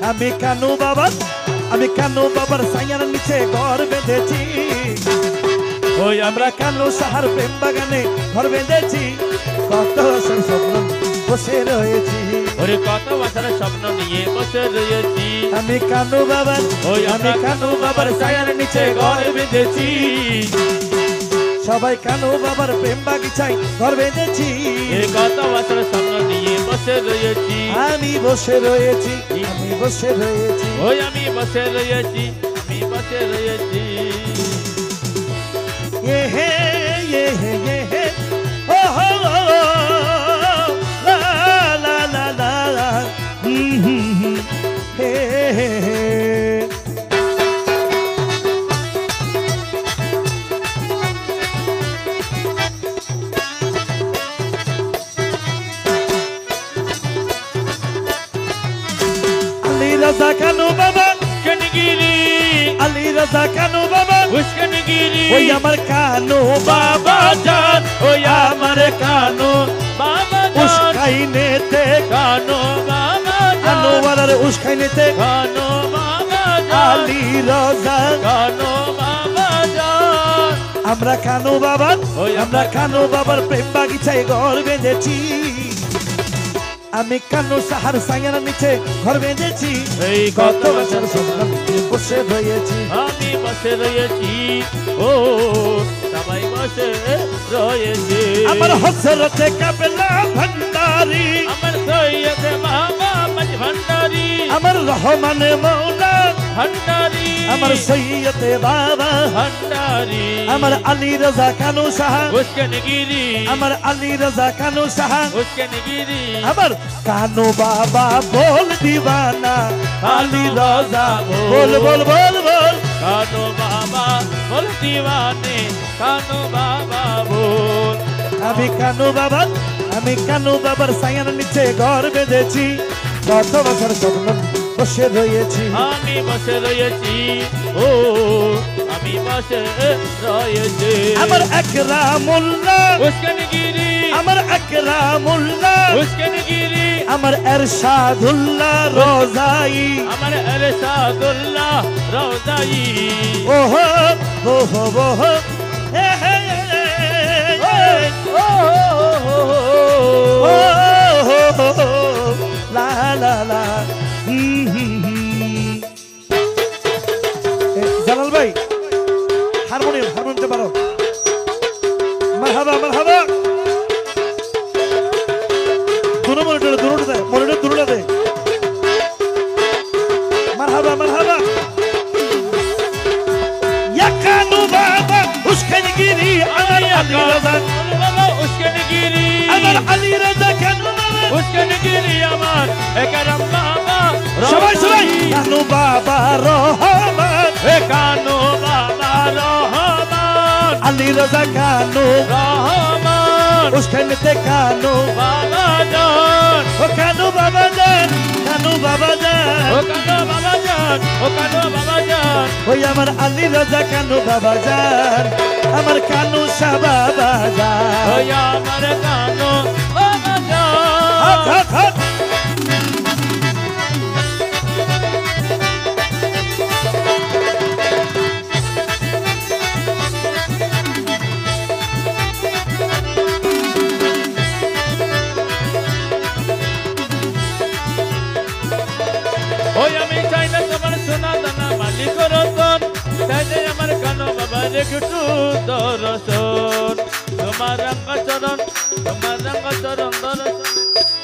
আমি কানু বাবার ছায়ার নিচে ঘর বেঁধেছি ওই আমরা কানু সাহার প্রেম বাগানে ঘর বেঁধেছি কত বছর স্বপ্ন বসে রয়েছি ওরে কত বছর স্বপ্ন নিয়ে বসে রয়েছি আমি কানু বাবার ছায়ার নিচে ঘর বেঁধেছি সবাই কানু বাবার প্রেম বাগিচায় ঘর বেঁধেছি কত বছর স্বপ্ন নিয়ে বসে রয়েছি আমি বসে রয়েছি ওই আমি বসে রয়েছি ये है ओ हो ला ला ला ला हे अली रज़ा कानू बाबा कनगिरी अली रज़ा कानू बाबा उस्कनगिरी ওই আমার কানু বাবা জান ওই আমার কানু বাবা উস্কাইনেতে কানো বাবা আনোয়ারের উস্কাইনেতে কানো বাবা আলী রাজা কানো বাবা আমরা কানু বাবার প্রেম বাগিচায় ঘর বেঁধেছি আমি কানু সাহার ছায়ার নিচে ঘর বেঁধেছি এই কত বছর স্বপ্ন বসে রয়েছি আমি বসে রয়েছি ও সবাই বসে রয়েছে আমার হযরতে কাবেলা ভান্ডারি আমার সৈয়দ বাবা মজ ভান্ডারি আমার রহমানে মৌলা ভান্ডারি আমার সৈয়দে বাবা ভান্ডারি আমার আলী রাজা কানু সাহা উস্কনগিরি আমার আলী রাজা কানু সাহা উস্কনগিরি আমার কানু বাবা বল দিবানা আলী রাজা বল বল বল বল কানো বাবা বল দিওয়ানে কানো বাবা বল আমি কানু বাবার ছায়ার নিচে ঘর বেঁধেছি কত বছর স্বপ্ন বসে রয়েছি আমি বসে রয়েছি ও আমি বসে রয়েছি আমার আকরামুল্লাহ উস্কনগিরি আমার আকরামুল্লাহ উস্কনগিরি আমার এরশাদুল্লাহ রোজাই আমার এরশাদুল্লাহ রওজাই ওহো ওহো ওহো হে হে লা লা লা জালাল ভাই হারমোনিয়ামতে পারো মারহাবা মারহাবা দুনো মনিটর দে মারহাবা মারহাবা ইয়া কানু বাবা উস্কনগিরি আমার আলী রাজা বাবা উস্কনগিরি আমার আলী রাজা কানু বাবা উস্কনগিরি আমার একরাম বাবা সবাই কানু বাবা রহমান কানো বাবা রহমান আলী রাজা কানু রহমান উস্কনতে কানু বাবা জান ও কানু বাবা জান কানু বাবা জান ও কানো বাবা জান ও কানো বাবা জান ওই আমার আলী রাজা কানু বাবা জান আমার কানু শাহ বাবা জান ওই আমার কানো বাবা জান হাত হাত হাত ওই আমি চাই না তোমার সোনা দানা মালিক রতন তাই যে আমার কানো বাবার একটু দর্শন তোমার রঙ্গ চরণ দর্শন